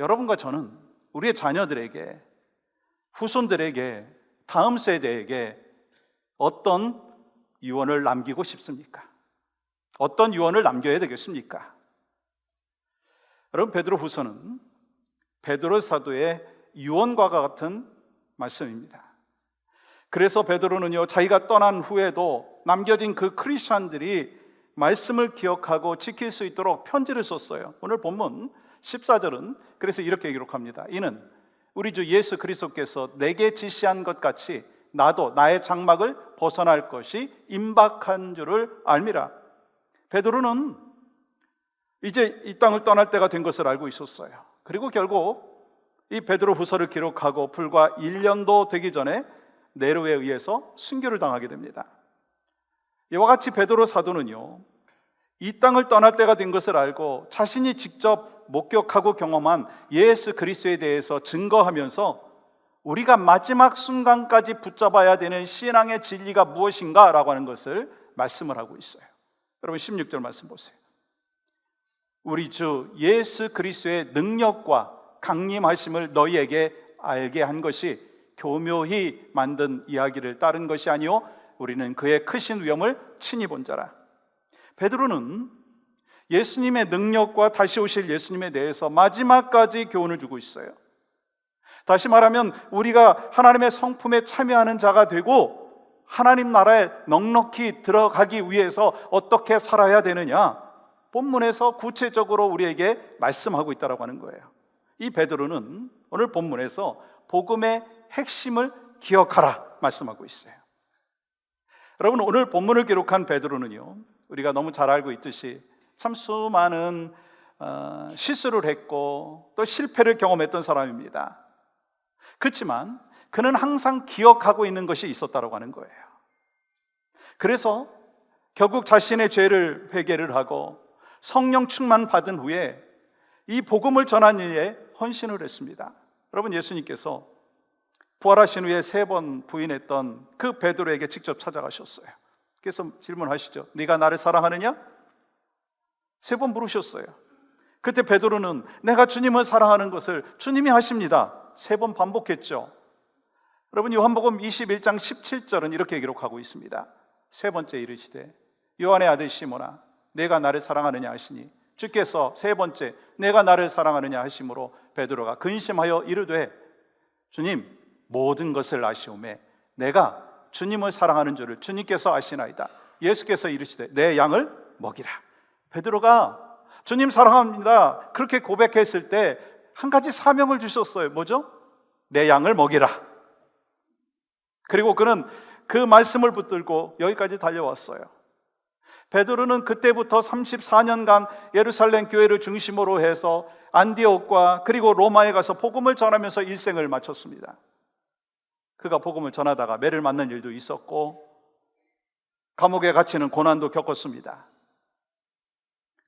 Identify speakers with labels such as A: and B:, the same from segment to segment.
A: 여러분과 저는 우리의 자녀들에게, 후손들에게, 다음 세대에게 어떤 유언을 남기고 싶습니까? 어떤 유언을 남겨야 되겠습니까? 여러분, 베드로후서는 베드로 사도의 유언과 같은 말씀입니다. 그래서 베드로는요, 자기가 떠난 후에도 남겨진 그 크리스찬들이 말씀을 기억하고 지킬 수 있도록 편지를 썼어요. 오늘 본문 14절은 그래서 이렇게 기록합니다. 이는 우리 주 예수 그리스도께서 내게 지시한 것 같이 나도 나의 장막을 벗어날 것이 임박한 줄을 알미라. 베드로는 이제 이 땅을 떠날 때가 된 것을 알고 있었어요. 그리고 결국 이 베드로후서를 기록하고 불과 1년도 되기 전에 네로에 의해서 순교를 당하게 됩니다. 이와 같이 베드로 사도는요, 이 땅을 떠날 때가 된 것을 알고 자신이 직접 목격하고 경험한 예수 그리스도에 대해서 증거하면서 우리가 마지막 순간까지 붙잡아야 되는 신앙의 진리가 무엇인가 라고 하는 것을 말씀을 하고 있어요. 여러분 16절 말씀 보세요. 우리 주 예수 그리스도의 능력과 강림하심을 너희에게 알게 한 것이 교묘히 만든 이야기를 따른 것이 아니요 우리는 그의 크신 위엄을 친히 본 자라. 베드로는 예수님의 능력과 다시 오실 예수님에 대해서 마지막까지 교훈을 주고 있어요. 다시 말하면 우리가 하나님의 성품에 참여하는 자가 되고 하나님 나라에 넉넉히 들어가기 위해서 어떻게 살아야 되느냐, 본문에서 구체적으로 우리에게 말씀하고 있다고 하는 거예요. 이 베드로는 오늘 본문에서 복음의 핵심을 기억하라 말씀하고 있어요. 여러분, 오늘 본문을 기록한 베드로는요, 우리가 너무 잘 알고 있듯이 참 수많은 실수를 했고 또 실패를 경험했던 사람입니다. 그렇지만 그는 항상 기억하고 있는 것이 있었다고 하는 거예요. 그래서 결국 자신의 죄를 회개를 하고 성령 충만 받은 후에 이 복음을 전하는 일에 헌신을 했습니다. 여러분, 예수님께서 부활하신 후에 3번 부인했던 그 베드로에게 직접 찾아가셨어요. 그래서 질문하시죠. 네가 나를 사랑하느냐? 3번 물으셨어요. 그때 베드로는 내가 주님을 사랑하는 것을 주님이 하십니다 3번 반복했죠. 여러분, 요한복음 21장 17절은 이렇게 기록하고 있습니다. 3번째 이르시되 요한의 아들 시몬아 내가 나를 사랑하느냐 하시니 주께서 3번째 내가 나를 사랑하느냐 하심으로 베드로가 근심하여 이르되 주님 모든 것을 아시오매 내가 주님을 사랑하는 줄을 주님께서 아시나이다. 예수께서 이르시되 내 양을 먹이라. 베드로가 주님 사랑합니다 그렇게 고백했을 때 한 가지 사명을 주셨어요. 뭐죠? 내 양을 먹이라. 그리고 그는 그 말씀을 붙들고 여기까지 달려왔어요. 베드로는 그때부터 34년간 예루살렘 교회를 중심으로 해서 안디옥과 그리고 로마에 가서 복음을 전하면서 일생을 마쳤습니다. 그가 복음을 전하다가 매를 맞는 일도 있었고 감옥에 갇히는 고난도 겪었습니다.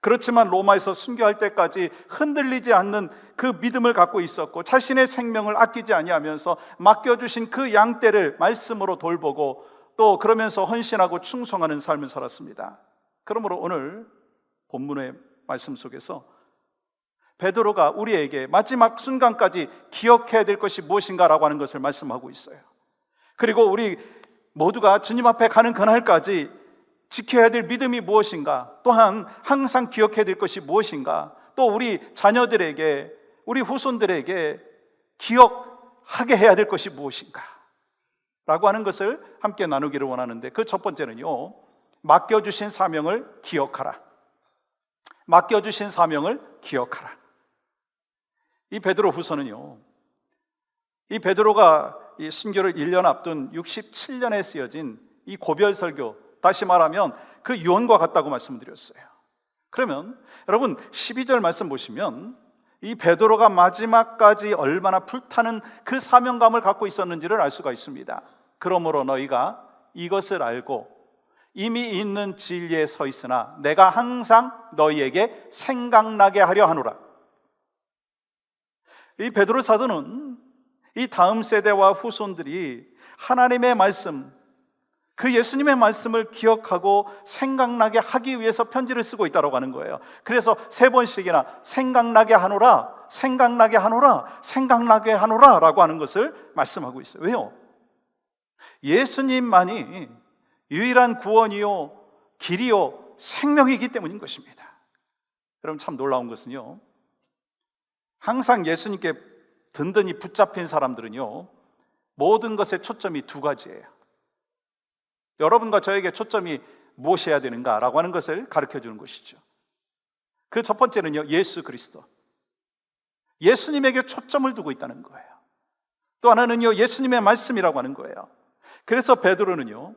A: 그렇지만 로마에서 순교할 때까지 흔들리지 않는 그 믿음을 갖고 있었고 자신의 생명을 아끼지 아니하면서 맡겨주신 그 양떼를 말씀으로 돌보고 또 그러면서 헌신하고 충성하는 삶을 살았습니다. 그러므로 오늘 본문의 말씀 속에서 베드로가 우리에게 마지막 순간까지 기억해야 될 것이 무엇인가라고 하는 것을 말씀하고 있어요. 그리고 우리 모두가 주님 앞에 가는 그날까지 지켜야 될 믿음이 무엇인가, 또한 항상 기억해야 될 것이 무엇인가, 또 우리 자녀들에게, 우리 후손들에게 기억하게 해야 될 것이 무엇인가 라고 하는 것을 함께 나누기를 원하는데, 그 첫 번째는요, 맡겨주신 사명을 기억하라. 맡겨주신 사명을 기억하라. 이 베드로 후서는요, 이 베드로가 이 순교를 1년 앞둔 67년에 쓰여진 이 고별 설교, 다시 말하면 그 유언과 같다고 말씀드렸어요. 그러면 여러분 12절 말씀 보시면 이 베드로가 마지막까지 얼마나 불타는 그 사명감을 갖고 있었는지를 알 수가 있습니다. 그러므로 너희가 이것을 알고 이미 있는 진리에 서 있으나 내가 항상 너희에게 생각나게 하려 하노라. 이 베드로 사도는 이 다음 세대와 후손들이 하나님의 말씀, 그 예수님의 말씀을 기억하고 생각나게 하기 위해서 편지를 쓰고 있다고 하는 거예요. 그래서 3번씩이나 생각나게 하노라, 생각나게 하노라, 생각나게 하노라 라고 하는 것을 말씀하고 있어요. 왜요? 예수님만이 유일한 구원이요, 길이요, 생명이기 때문인 것입니다. 여러분, 참 놀라운 것은요, 항상 예수님께 든든히 붙잡힌 사람들은요, 모든 것의 초점이 2가지예요. 여러분과 저에게 초점이 무엇이어야 되는가라고 하는 것을 가르쳐 주는 것이죠. 그 첫 번째는요, 예수 그리스도, 예수님에게 초점을 두고 있다는 거예요. 또 하나는요, 예수님의 말씀이라고 하는 거예요. 그래서 베드로는요,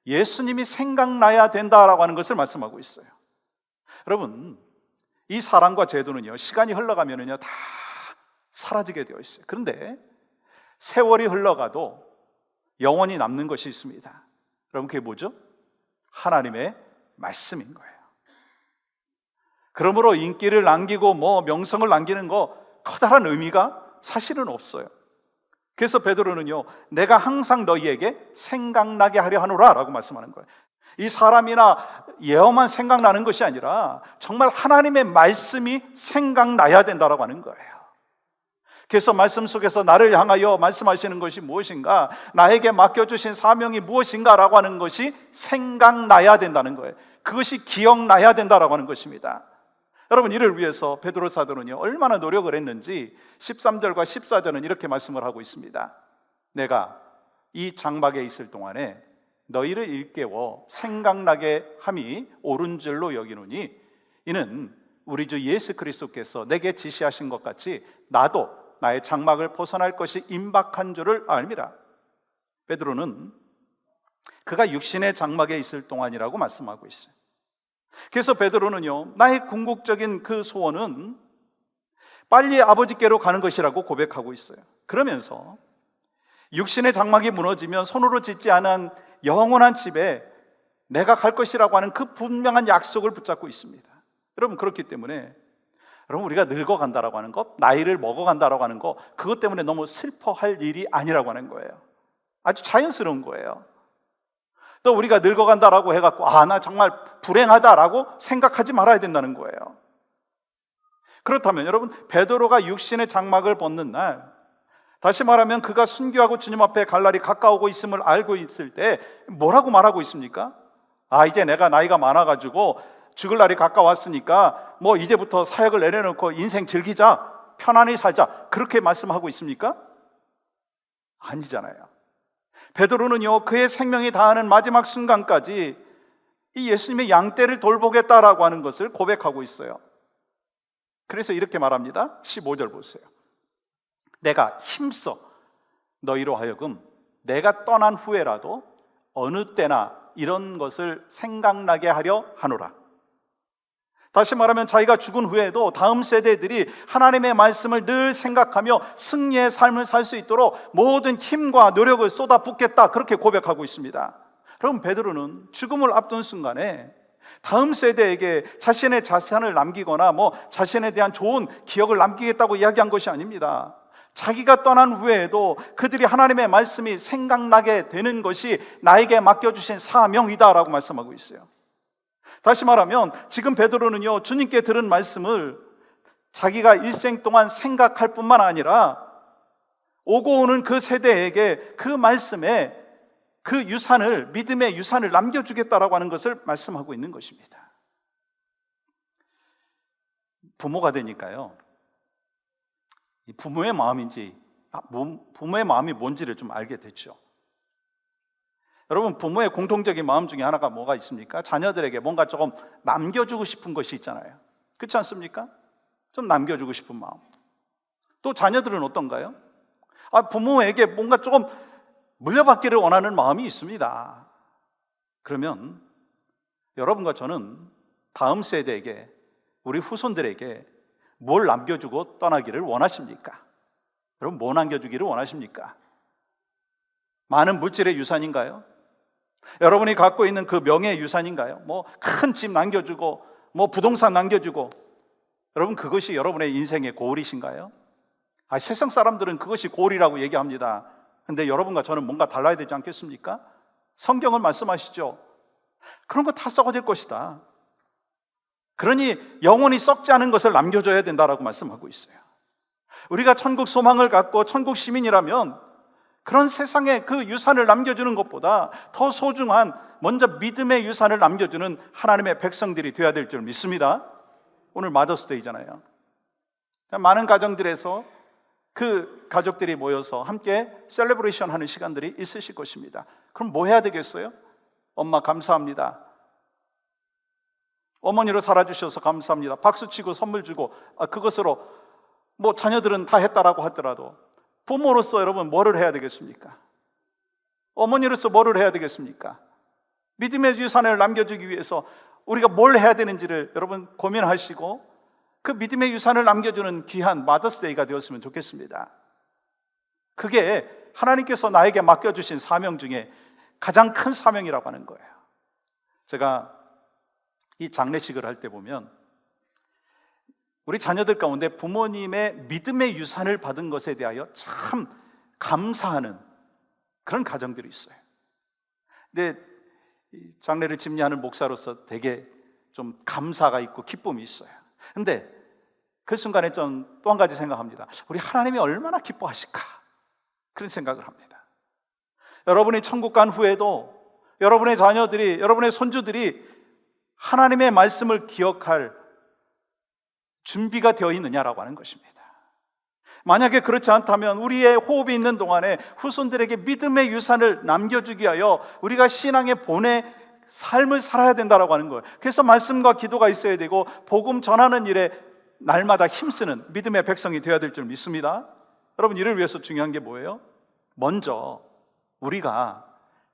A: 예수님이 생각나야 된다라고 하는 것을 말씀하고 있어요. 여러분, 이 사랑과 제도는요, 시간이 흘러가면은요 다 사라지게 되어 있어요. 그런데 세월이 흘러가도 영원히 남는 것이 있습니다. 여러분, 그게 뭐죠? 하나님의 말씀인 거예요. 그러므로 인기를 남기고 명성을 남기는 거 커다란 의미가 사실은 없어요. 그래서 베드로는요, 내가 항상 너희에게 생각나게 하려 하노라 라고 말씀하는 거예요. 이 사람이나 예어만 생각나는 것이 아니라 정말 하나님의 말씀이 생각나야 된다라고 하는 거예요. 그래서 말씀 속에서 나를 향하여 말씀하시는 것이 무엇인가, 나에게 맡겨주신 사명이 무엇인가 라고 하는 것이 생각나야 된다는 거예요. 그것이 기억나야 된다라고 하는 것입니다. 여러분, 이를 위해서 베드로 사도는요, 얼마나 노력을 했는지 13절과 14절은 이렇게 말씀을 하고 있습니다. 내가 이 장막에 있을 동안에 너희를 일깨워 생각나게 함이 옳은 줄로 여기노니 이는 우리 주 예수 그리스도께서 내게 지시하신 것 같이 나도 나의 장막을 벗어날 것이 임박한 줄을 알미라. 베드로는 그가 육신의 장막에 있을 동안이라고 말씀하고 있어요. 그래서 베드로는요, 나의 궁극적인 그 소원은 빨리 아버지께로 가는 것이라고 고백하고 있어요. 그러면서 육신의 장막이 무너지면 손으로 짓지 않은 영원한 집에 내가 갈 것이라고 하는 그 분명한 약속을 붙잡고 있습니다. 여러분, 그렇기 때문에 여러분, 우리가 늙어간다라고 하는 것, 나이를 먹어간다라고 하는 것, 그것 때문에 너무 슬퍼할 일이 아니라고 하는 거예요. 아주 자연스러운 거예요. 또 우리가 늙어간다라고 해갖고 나 정말 불행하다라고 생각하지 말아야 된다는 거예요. 그렇다면 여러분, 베드로가 육신의 장막을 벗는 날, 다시 말하면 그가 순교하고 주님 앞에 갈 날이 가까우고 있음을 알고 있을 때 뭐라고 말하고 있습니까? 이제 내가 나이가 많아가지고 죽을 날이 가까웠으니까 이제부터 사역을 내려놓고 인생 즐기자, 편안히 살자, 그렇게 말씀하고 있습니까? 아니잖아요. 베드로는요, 그의 생명이 다하는 마지막 순간까지 이 예수님의 양떼를 돌보겠다라고 하는 것을 고백하고 있어요. 그래서 이렇게 말합니다. 15절 보세요. 내가 힘써 너희로 하여금 내가 떠난 후에라도 어느 때나 이런 것을 생각나게 하려 하노라. 다시 말하면 자기가 죽은 후에도 다음 세대들이 하나님의 말씀을 늘 생각하며 승리의 삶을 살 수 있도록 모든 힘과 노력을 쏟아붓겠다, 그렇게 고백하고 있습니다. 그럼 베드로는 죽음을 앞둔 순간에 다음 세대에게 자신의 자산을 남기거나 자신에 대한 좋은 기억을 남기겠다고 이야기한 것이 아닙니다. 자기가 떠난 후에도 그들이 하나님의 말씀이 생각나게 되는 것이 나에게 맡겨주신 사명이다라고 말씀하고 있어요. 다시 말하면 지금 베드로는요, 주님께 들은 말씀을 자기가 일생 동안 생각할 뿐만 아니라 오고 오는 그 세대에게 그 말씀에 그 유산을, 믿음의 유산을 남겨주겠다라고 하는 것을 말씀하고 있는 것입니다. 부모가 되니까요, 부모의 마음인지, 부모의 마음이 뭔지를 좀 알게 됐죠. 여러분, 부모의 공통적인 마음 중에 하나가 뭐가 있습니까? 자녀들에게 뭔가 조금 남겨주고 싶은 것이 있잖아요. 그렇지 않습니까? 좀 남겨주고 싶은 마음. 또 자녀들은 어떤가요? 부모에게 뭔가 조금 물려받기를 원하는 마음이 있습니다. 그러면 여러분과 저는 다음 세대에게, 우리 후손들에게 뭘 남겨주고 떠나기를 원하십니까? 여러분, 뭐 남겨주기를 원하십니까? 많은 물질의 유산인가요? 여러분이 갖고 있는 그 명예의 유산인가요? 큰 집 남겨주고 부동산 남겨주고, 여러분, 그것이 여러분의 인생의 고울이신가요? 세상 사람들은 그것이 고울이라고 얘기합니다. 근데 여러분과 저는 뭔가 달라야 되지 않겠습니까? 성경은 말씀하시죠. 그런 거 다 썩어질 것이다. 그러니 영원히 썩지 않은 것을 남겨줘야 된다라고 말씀하고 있어요. 우리가 천국 소망을 갖고 천국 시민이라면 그런 세상에 그 유산을 남겨주는 것보다 더 소중한 먼저 믿음의 유산을 남겨주는 하나님의 백성들이 되어야 될 줄 믿습니다. 오늘 마더스데이잖아요. 많은 가정들에서 그 가족들이 모여서 함께 셀레브레이션 하는 시간들이 있으실 것입니다. 그럼 뭐 해야 되겠어요? 엄마 감사합니다. 어머니로 살아주셔서 감사합니다. 박수치고 선물 주고, 그것으로 뭐 자녀들은 다 했다라고 하더라도 부모로서 여러분 뭐를 해야 되겠습니까? 어머니로서 뭐를 해야 되겠습니까? 믿음의 유산을 남겨주기 위해서 우리가 뭘 해야 되는지를 여러분 고민하시고 그 믿음의 유산을 남겨주는 귀한 마더스데이가 되었으면 좋겠습니다. 그게 하나님께서 나에게 맡겨주신 사명 중에 가장 큰 사명이라고 하는 거예요. 제가 이 장례식을 할 때 보면 우리 자녀들 가운데 부모님의 믿음의 유산을 받은 것에 대하여 참 감사하는 그런 가정들이 있어요. 근데 장례를 집례하는 목사로서 되게 좀 감사가 있고 기쁨이 있어요. 근데 그 순간에 좀 또 한 가지 생각합니다. 우리 하나님이 얼마나 기뻐하실까? 그런 생각을 합니다. 여러분이 천국 간 후에도 여러분의 자녀들이, 여러분의 손주들이 하나님의 말씀을 기억할 준비가 되어 있느냐라고 하는 것입니다. 만약에 그렇지 않다면 우리의 호흡이 있는 동안에 후손들에게 믿음의 유산을 남겨주기 위하여 우리가 신앙의 본의 삶을 살아야 된다라고 하는 거예요. 그래서 말씀과 기도가 있어야 되고 복음 전하는 일에 날마다 힘쓰는 믿음의 백성이 되어야 될 줄 믿습니다. 여러분, 이를 위해서 중요한 게 뭐예요? 먼저 우리가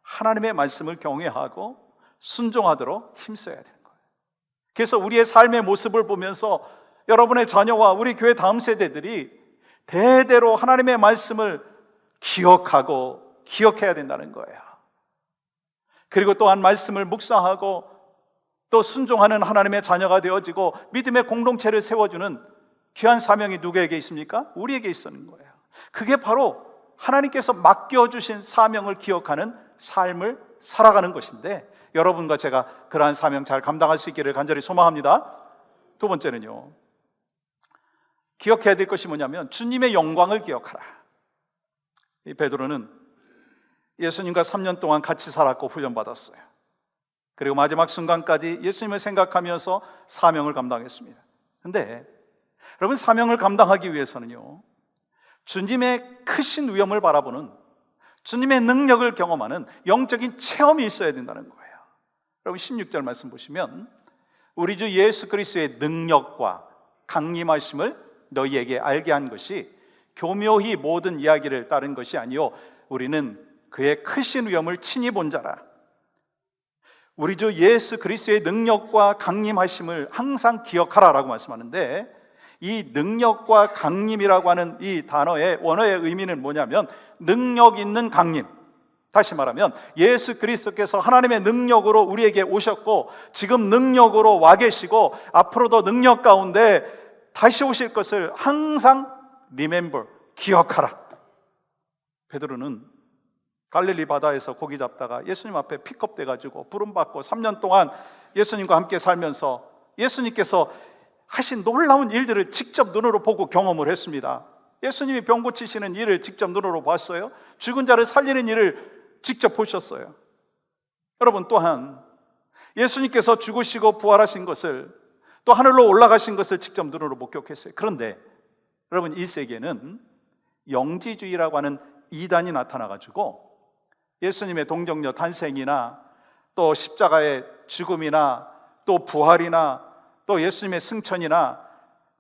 A: 하나님의 말씀을 경외하고 순종하도록 힘써야 되는 거예요. 그래서 우리의 삶의 모습을 보면서 여러분의 자녀와 우리 교회 다음 세대들이 대대로 하나님의 말씀을 기억하고 기억해야 된다는 거예요. 그리고 또한 말씀을 묵상하고 또 순종하는 하나님의 자녀가 되어지고 믿음의 공동체를 세워주는 귀한 사명이 누구에게 있습니까? 우리에게 있는 거예요. 그게 바로 하나님께서 맡겨주신 사명을 기억하는 삶을 살아가는 것인데 여러분과 제가 그러한 사명 잘 감당할 수 있기를 간절히 소망합니다. 두 번째는요, 기억해야 될 것이 뭐냐면 주님의 영광을 기억하라. 이 베드로는 예수님과 3년 동안 같이 살았고 훈련받았어요. 그리고 마지막 순간까지 예수님을 생각하면서 사명을 감당했습니다. 근데 여러분, 사명을 감당하기 위해서는요, 주님의 크신 위엄을 바라보는, 주님의 능력을 경험하는 영적인 체험이 있어야 된다는 거예요. 여러분 16절 말씀 보시면 우리 주 예수 그리스도의 능력과 강림하심을 너희에게 알게 한 것이 교묘히 모든 이야기를 따른 것이 아니요 우리는 그의 크신 위엄을 친히 본 자라. 우리 주 예수 그리스도의 능력과 강림하심을 항상 기억하라라고 말씀하는데, 이 능력과 강림이라고 하는 이 단어의 원어의 의미는 뭐냐면 능력 있는 강림. 다시 말하면 예수 그리스도께서 하나님의 능력으로 우리에게 오셨고 지금 능력으로 와 계시고 앞으로도 능력 가운데 다시 오실 것을 항상 remember, 기억하라. 베드로는 갈릴리 바다에서 고기 잡다가 예수님 앞에 픽업돼가지고 부름받고 3년 동안 예수님과 함께 살면서 예수님께서 하신 놀라운 일들을 직접 눈으로 보고 경험을 했습니다. 예수님이 병 고치시는 일을 직접 눈으로 봤어요. 죽은 자를 살리는 일을 직접 보셨어요. 여러분, 또한 예수님께서 죽으시고 부활하신 것을, 또 하늘로 올라가신 것을 직접 눈으로 목격했어요. 그런데 여러분, 이 세계는 영지주의라고 하는 이단이 나타나가지고 예수님의 동정녀 탄생이나 또 십자가의 죽음이나 또 부활이나 또 예수님의 승천이나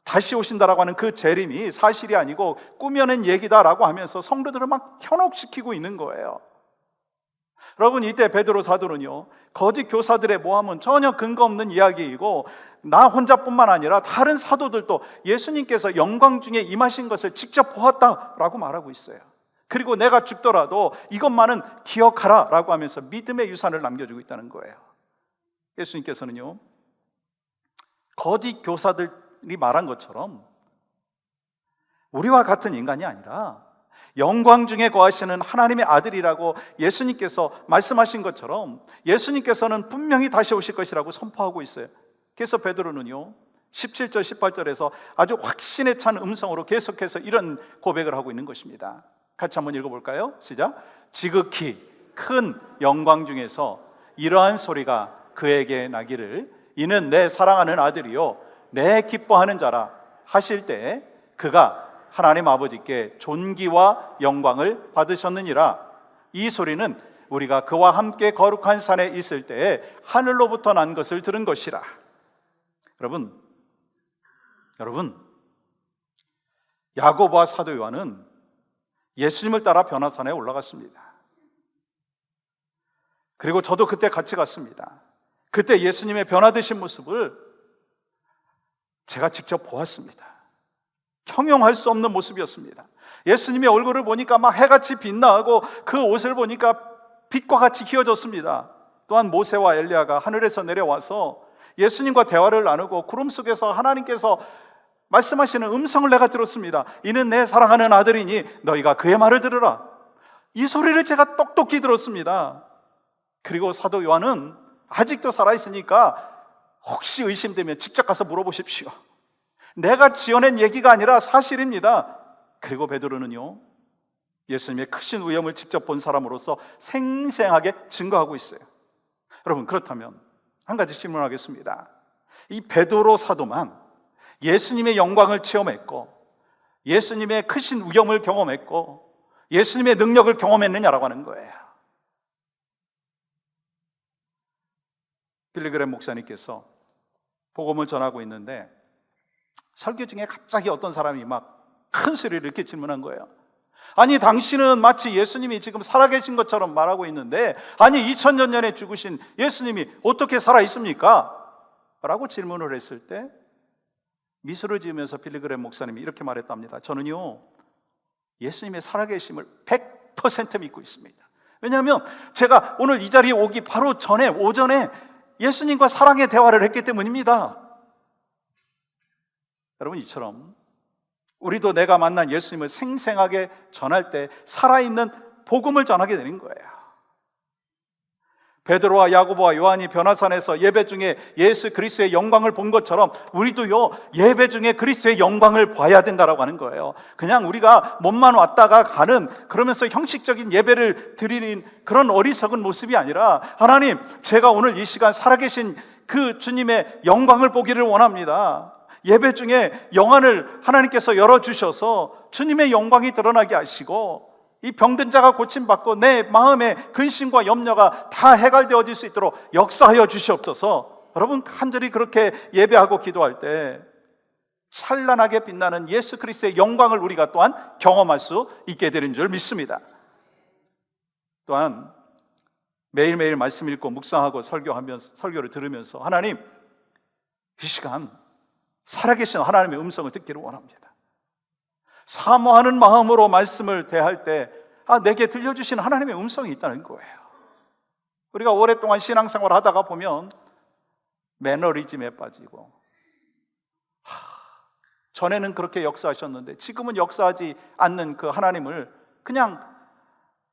A: 다시 오신다라고 하는 그 재림이 사실이 아니고 꾸며낸 얘기다라고 하면서 성도들을 막 현혹시키고 있는 거예요. 여러분, 이때 베드로 사도는요, 거짓 교사들의 모함은 전혀 근거 없는 이야기이고 나 혼자뿐만 아니라 다른 사도들도 예수님께서 영광 중에 임하신 것을 직접 보았다라고 말하고 있어요. 그리고 내가 죽더라도 이것만은 기억하라 라고 하면서 믿음의 유산을 남겨주고 있다는 거예요. 예수님께서는요, 거짓 교사들이 말한 것처럼 우리와 같은 인간이 아니라 영광 중에 거하시는 하나님의 아들이라고 예수님께서 말씀하신 것처럼 예수님께서는 분명히 다시 오실 것이라고 선포하고 있어요. 그래서 베드로는요 17절 18절에서 아주 확신에 찬 음성으로 계속해서 이런 고백을 하고 있는 것입니다. 같이 한번 읽어볼까요? 시작. 지극히 큰 영광 중에서 이러한 소리가 그에게 나기를 이는 내 사랑하는 아들이요 내 기뻐하는 자라 하실 때 그가 하나님 아버지께 존귀와 영광을 받으셨느니라. 이 소리는 우리가 그와 함께 거룩한 산에 있을 때에 하늘로부터 난 것을 들은 것이라. 여러분, 야고보와 사도 요한은 예수님을 따라 변화산에 올라갔습니다. 그리고 저도 그때 같이 갔습니다. 그때 예수님의 변화되신 모습을 제가 직접 보았습니다. 형용할 수 없는 모습이었습니다. 예수님의 얼굴을 보니까 막 해같이 빛나고 그 옷을 보니까 빛과 같이 휘어졌습니다. 또한 모세와 엘리야가 하늘에서 내려와서 예수님과 대화를 나누고 구름 속에서 하나님께서 말씀하시는 음성을 내가 들었습니다. 이는 내 사랑하는 아들이니 너희가 그의 말을 들으라. 이 소리를 제가 똑똑히 들었습니다. 그리고 사도 요한은 아직도 살아있으니까 혹시 의심되면 직접 가서 물어보십시오. 내가 지어낸 얘기가 아니라 사실입니다. 그리고 베드로는요 예수님의 크신 위엄을 직접 본 사람으로서 생생하게 증거하고 있어요. 여러분, 그렇다면 한 가지 질문하겠습니다. 이 베드로 사도만 예수님의 영광을 체험했고 예수님의 크신 위엄을 경험했고 예수님의 능력을 경험했느냐라고 하는 거예요. 빌리그램 목사님께서 복음을 전하고 있는데 설교 중에 갑자기 어떤 사람이 막 큰 소리를 이렇게 질문한 거예요. 아니, 당신은 마치 예수님이 지금 살아계신 것처럼 말하고 있는데 아니 2000년 전에 죽으신 예수님이 어떻게 살아있습니까? 라고 질문을 했을 때 미소를 지으면서 빌리그램 목사님이 이렇게 말했답니다. 저는요 예수님의 살아계심을 100% 믿고 있습니다. 왜냐하면 제가 오늘 이 자리에 오기 바로 전에 오전에 예수님과 사랑의 대화를 했기 때문입니다. 여러분, 이처럼 우리도 내가 만난 예수님을 생생하게 전할 때 살아있는 복음을 전하게 되는 거예요. 베드로와 야고보와 요한이 변화산에서 예배 중에 예수 그리스도의 영광을 본 것처럼 우리도요 예배 중에 그리스도의 영광을 봐야 된다라고 하는 거예요. 그냥 우리가 몸만 왔다가 가는 그러면서 형식적인 예배를 드리는 그런 어리석은 모습이 아니라 하나님, 제가 오늘 이 시간 살아계신 그 주님의 영광을 보기를 원합니다. 예배 중에 영안을 하나님께서 열어주셔서 주님의 영광이 드러나게 하시고 이 병든 자가 고침받고 내 마음의 근심과 염려가 다 해결되어질 수 있도록 역사하여 주시옵소서. 여러분, 간절히 그렇게 예배하고 기도할 때 찬란하게 빛나는 예수 그리스도의 영광을 우리가 또한 경험할 수 있게 되는 줄 믿습니다. 또한 매일매일 말씀 읽고 묵상하고 설교를 들으면서 하나님, 이 시간 살아계신 하나님의 음성을 듣기를 원합니다. 사모하는 마음으로 말씀을 대할 때 내게 들려주신 하나님의 음성이 있다는 거예요. 우리가 오랫동안 신앙생활을 하다가 보면 매너리즘에 빠지고 전에는 그렇게 역사하셨는데 지금은 역사하지 않는 그 하나님을 그냥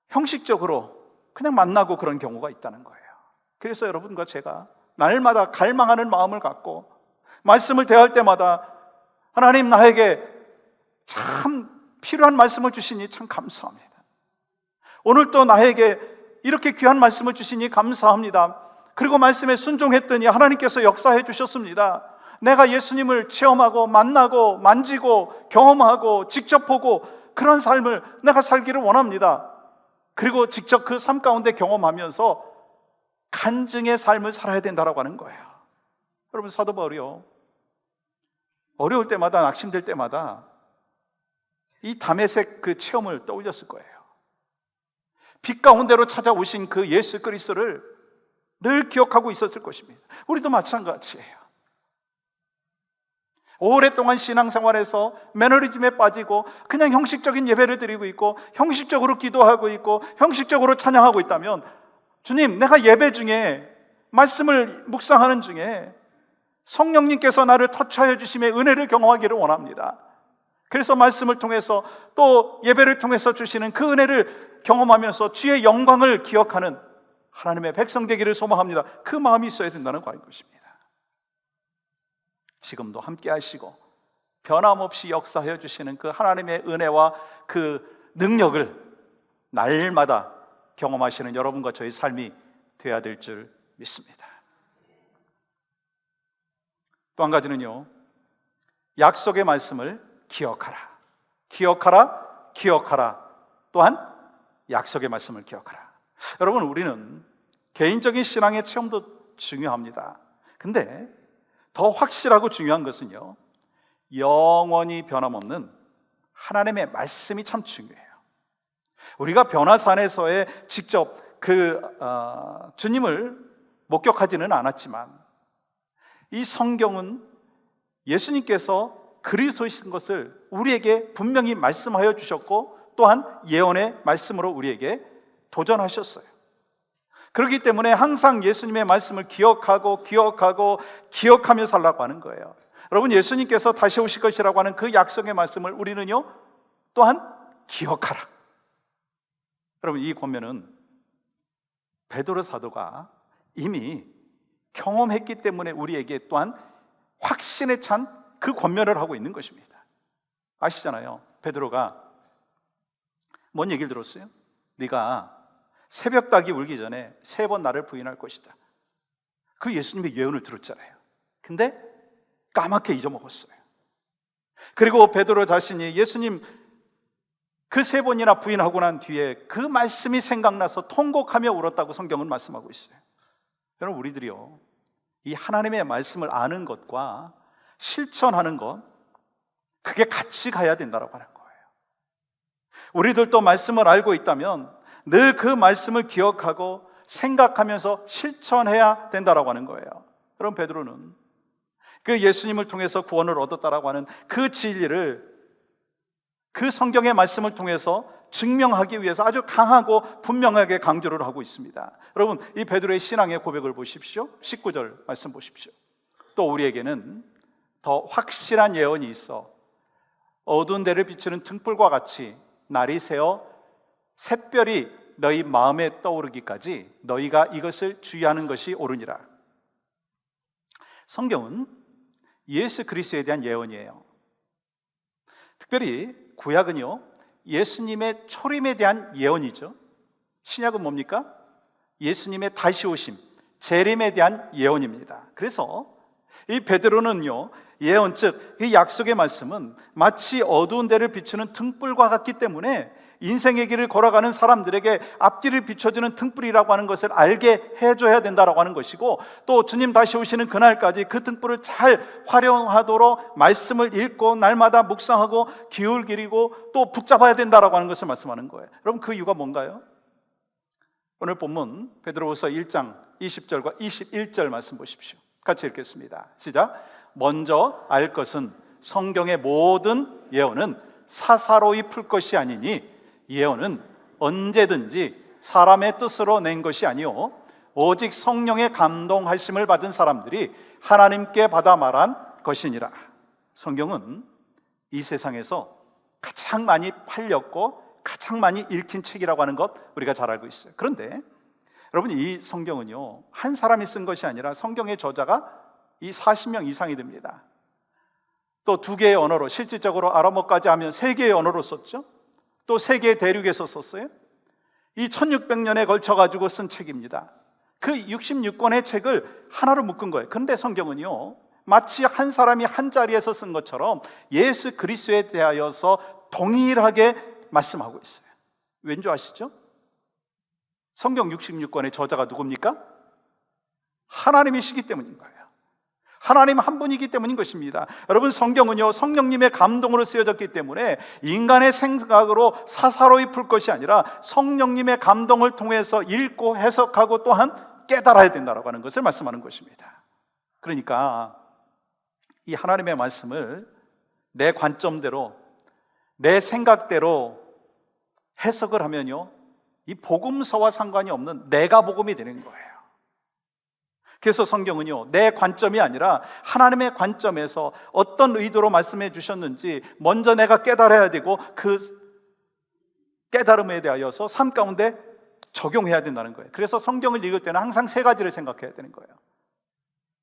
A: 형식적으로 그냥 만나고 그런 경우가 있다는 거예요. 그래서 여러분과 제가 날마다 갈망하는 마음을 갖고 말씀을 대할 때마다 하나님, 나에게 참 필요한 말씀을 주시니 참 감사합니다. 오늘 또 나에게 이렇게 귀한 말씀을 주시니 감사합니다. 그리고 말씀에 순종했더니 하나님께서 역사해 주셨습니다. 내가 예수님을 체험하고 만나고 만지고 경험하고 직접 보고 그런 삶을 내가 살기를 원합니다. 그리고 직접 그 삶 가운데 경험하면서 간증의 삶을 살아야 된다고 하는 거예요. 여러분, 사도 바울이요 어려울 때마다 낙심될 때마다 이 다메섹 그 체험을 떠올렸을 거예요. 빛 가운데로 찾아오신 그 예수 그리스도를 늘 기억하고 있었을 것입니다. 우리도 마찬가지예요. 오랫동안 신앙생활에서 매너리즘에 빠지고 그냥 형식적인 예배를 드리고 있고 형식적으로 기도하고 있고 형식적으로 찬양하고 있다면, 주님, 내가 예배 중에 말씀을 묵상하는 중에 성령님께서 나를 터치하여 주심의 은혜를 경험하기를 원합니다. 그래서 말씀을 통해서 또 예배를 통해서 주시는 그 은혜를 경험하면서 주의 영광을 기억하는 하나님의 백성 되기를 소망합니다. 그 마음이 있어야 된다는 것입니다. 지금도 함께 하시고 변함없이 역사하여 주시는 그 하나님의 은혜와 그 능력을 날마다 경험하시는 여러분과 저의 삶이 되어야 될 줄 믿습니다. 또 한 가지는요, 약속의 말씀을 기억하라. 기억하라, 기억하라. 또한 약속의 말씀을 기억하라. 여러분, 우리는 개인적인 신앙의 체험도 중요합니다. 근데 더 확실하고 중요한 것은요, 영원히 변함없는 하나님의 말씀이 참 중요해요. 우리가 변화산에서의 직접 주님을 목격하지는 않았지만 이 성경은 예수님께서 그리스도이신 것을 우리에게 분명히 말씀하여 주셨고 또한 예언의 말씀으로 우리에게 도전하셨어요. 그렇기 때문에 항상 예수님의 말씀을 기억하며 살라고 하는 거예요. 여러분, 예수님께서 다시 오실 것이라고 하는 그 약속의 말씀을 우리는요 또한 기억하라. 여러분, 이 권면은 베드로 사도가 이미 경험했기 때문에 우리에게 또한 확신에 찬 그 권면을 하고 있는 것입니다. 아시잖아요. 베드로가 뭔 얘기를 들었어요? 네가 새벽닭이 울기 전에 3번 나를 부인할 것이다. 그 예수님의 예언을 들었잖아요. 근데 까맣게 잊어먹었어요. 그리고 베드로 자신이 예수님 그 3번이나 부인하고 난 뒤에 그 말씀이 생각나서 통곡하며 울었다고 성경은 말씀하고 있어요. 여러분, 우리들이요, 이 하나님의 말씀을 아는 것과 실천하는 것, 그게 같이 가야 된다고 하는 거예요. 우리들도 말씀을 알고 있다면 늘 그 말씀을 기억하고 생각하면서 실천해야 된다고 하는 거예요. 그럼 베드로는 그 예수님을 통해서 구원을 얻었다라고 하는 그 진리를 그 성경의 말씀을 통해서 증명하기 위해서 아주 강하고 분명하게 강조를 하고 있습니다. 여러분, 이 베드로의 신앙의 고백을 보십시오. 19절 말씀 보십시오. 또 우리에게는 더 확실한 예언이 있어 어두운 데를 비추는 등불과 같이 날이 새어 샛별이 너희 마음에 떠오르기까지 너희가 이것을 주의하는 것이 옳으니라. 성경은 예수 그리스도에 대한 예언이에요. 특별히 구약은요, 예수님의 초림에 대한 예언이죠. 신약은 뭡니까? 예수님의 다시 오심, 재림에 대한 예언입니다. 그래서 이 베드로는요, 예언 즉 이 약속의 말씀은 마치 어두운 데를 비추는 등불과 같기 때문에 인생의 길을 걸어가는 사람들에게 앞길을 비춰주는 등불이라고 하는 것을 알게 해줘야 된다고 하는 것이고, 또 주님 다시 오시는 그날까지 그 등불을 잘 활용하도록 말씀을 읽고 날마다 묵상하고 기울이고 또 붙잡아야 된다고 하는 것을 말씀하는 거예요. 여러분, 그 이유가 뭔가요? 오늘 본문 베드로후서 1장 20절과 21절 말씀 보십시오. 같이 읽겠습니다. 시작. 먼저 알 것은 성경의 모든 예언은 사사로이 풀 것이 아니니 예언은 언제든지 사람의 뜻으로 낸 것이 아니요 오직 성령의 감동하심을 받은 사람들이 하나님께 받아 말한 것이니라. 성경은 이 세상에서 가장 많이 팔렸고 가장 많이 읽힌 책이라고 하는 것 우리가 잘 알고 있어요. 그런데 여러분, 이 성경은요 한 사람이 쓴 것이 아니라 성경의 저자가 이 40명 이상이 됩니다. 또 2개의 언어로, 실질적으로 아람어까지 하면 3개의 언어로 썼죠. 또 3개의 대륙에서 썼어요. 이 1600년에 걸쳐가지고 쓴 책입니다. 그 66권의 책을 하나로 묶은 거예요. 그런데 성경은요 마치 한 사람이 한 자리에서 쓴 것처럼 예수 그리스도에 대하여서 동일하게 말씀하고 있어요. 왠지 아시죠? 성경 66권의 저자가 누굽니까? 하나님이시기 때문인 거예요. 하나님 한 분이기 때문인 것입니다. 여러분, 성경은요 성령님의 감동으로 쓰여졌기 때문에 인간의 생각으로 사사로이 풀 것이 아니라 성령님의 감동을 통해서 읽고 해석하고 또한 깨달아야 된다고 하는 것을 말씀하는 것입니다. 그러니까 이 하나님의 말씀을 내 관점대로, 내 생각대로 해석을 하면요 이 복음서와 상관이 없는 내가 복음이 되는 거예요. 그래서 성경은요, 내 관점이 아니라 하나님의 관점에서 어떤 의도로 말씀해 주셨는지 먼저 내가 깨달아야 되고, 그 깨달음에 대하여서 삶 가운데 적용해야 된다는 거예요. 그래서 성경을 읽을 때는 항상 세 가지를 생각해야 되는 거예요.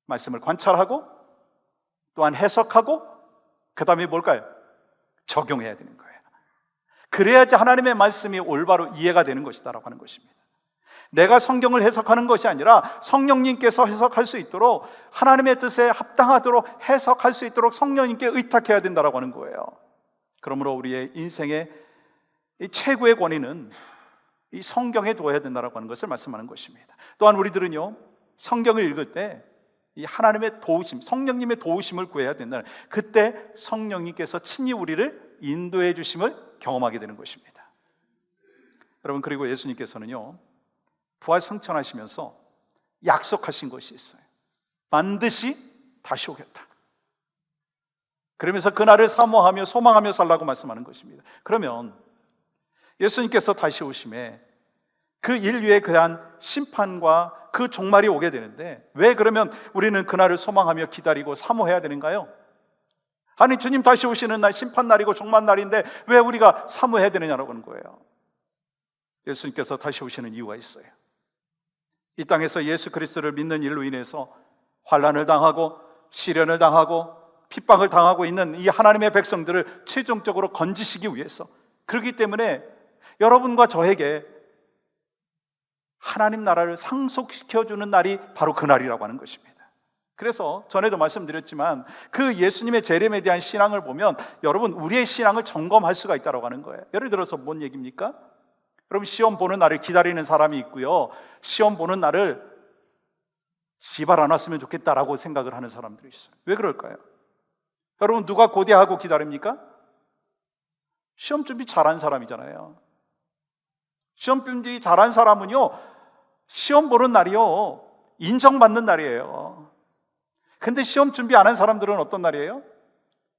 A: 말씀을 관찰하고, 또한 해석하고, 그 다음에 뭘까요? 적용해야 되는 거예요. 그래야지 하나님의 말씀이 올바로 이해가 되는 것이다라고 하는 것입니다. 내가 성경을 해석하는 것이 아니라 성령님께서 해석할 수 있도록, 하나님의 뜻에 합당하도록 해석할 수 있도록 성령님께 의탁해야 된다라고 하는 거예요. 그러므로 우리의 인생의 이 최고의 권위는 이 성경에 두어야 된다라고 하는 것을 말씀하는 것입니다. 또한 우리들은요, 성경을 읽을 때 이 하나님의 도우심, 성령님의 도우심을 구해야 된다는, 그때 성령님께서 친히 우리를 인도해 주심을 경험하게 되는 것입니다. 여러분, 그리고 예수님께서는요, 부활 승천하시면서 약속하신 것이 있어요. 반드시 다시 오겠다. 그러면서 그날을 사모하며 소망하며 살라고 말씀하는 것입니다. 그러면 예수님께서 다시 오심에 그 인류에 대한 심판과 그 종말이 오게 되는데, 왜 그러면 우리는 그날을 소망하며 기다리고 사모해야 되는가요? 아니, 주님 다시 오시는 날 심판 날이고 종말 날인데 왜 우리가 사모해야 되느냐라고 하는 거예요. 예수님께서 다시 오시는 이유가 있어요. 이 땅에서 예수 그리스도를 믿는 일로 인해서 환난을 당하고 시련을 당하고 핍박을 당하고 있는 이 하나님의 백성들을 최종적으로 건지시기 위해서, 그렇기 때문에 여러분과 저에게 하나님 나라를 상속시켜주는 날이 바로 그날이라고 하는 것입니다. 그래서 전에도 말씀드렸지만 그 예수님의 재림에 대한 신앙을 보면 여러분, 우리의 신앙을 점검할 수가 있다고 하는 거예요. 예를 들어서 뭔 얘기입니까? 여러분, 시험 보는 날을 기다리는 사람이 있고요, 시험 보는 날을 시발 안 왔으면 좋겠다라고 생각을 하는 사람들이 있어요. 왜 그럴까요? 여러분, 누가 고대하고 기다립니까? 시험 준비 잘한 사람이잖아요. 시험 준비 잘한 사람은요, 시험 보는 날이요, 인정받는 날이에요. 근데 시험 준비 안 한 사람들은 어떤 날이에요?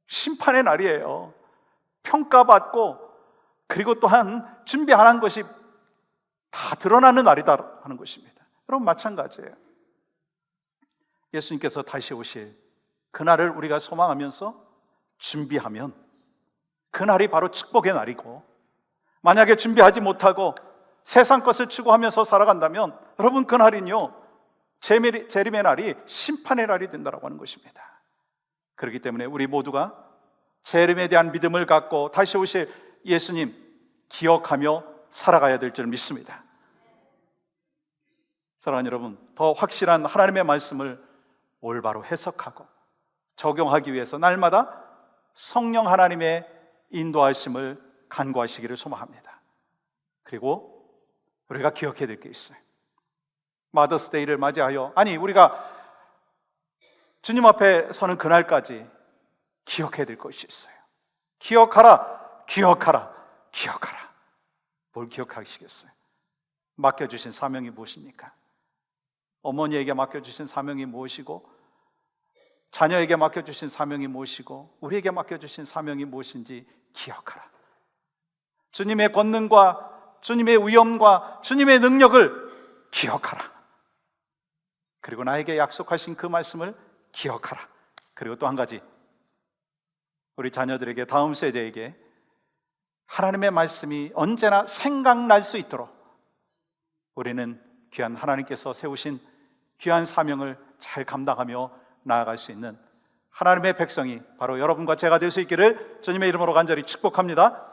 A: 심판의 날이에요. 평가받고, 그리고 또한 준비 안 한 것이 다 드러나는 날이다 하는 것입니다. 여러분, 마찬가지예요. 예수님께서 다시 오실 그날을 우리가 소망하면서 준비하면 그날이 바로 축복의 날이고, 만약에 준비하지 못하고 세상 것을 추구하면서 살아간다면 여러분, 그날은요, 재림의 날이 심판의 날이 된다고 하는 것입니다. 그렇기 때문에 우리 모두가 재림에 대한 믿음을 갖고 다시 오실 예수님 기억하며 살아가야 될 줄 믿습니다. 사랑하는 여러분, 더 확실한 하나님의 말씀을 올바로 해석하고 적용하기 위해서 날마다 성령 하나님의 인도하심을 간구하시기를 소망합니다. 그리고 우리가 기억해야 될 게 있어요. 마더스데이를 맞이하여, 아니, 우리가 주님 앞에 서는 그날까지 기억해야 될 것이 있어요. 기억하라, 기억하라, 기억하라. 뭘 기억하시겠어요? 맡겨주신 사명이 무엇입니까? 어머니에게 맡겨주신 사명이 무엇이고, 자녀에게 맡겨주신 사명이 무엇이고, 우리에게 맡겨주신 사명이 무엇인지 기억하라. 주님의 권능과 주님의 위엄과 주님의 능력을 기억하라. 그리고 나에게 약속하신 그 말씀을 기억하라. 그리고 또 한 가지, 우리 자녀들에게, 다음 세대에게 하나님의 말씀이 언제나 생각날 수 있도록 우리는 귀한 하나님께서 세우신 귀한 사명을 잘 감당하며 나아갈 수 있는 하나님의 백성이 바로 여러분과 제가 될 수 있기를 주님의 이름으로 간절히 축복합니다.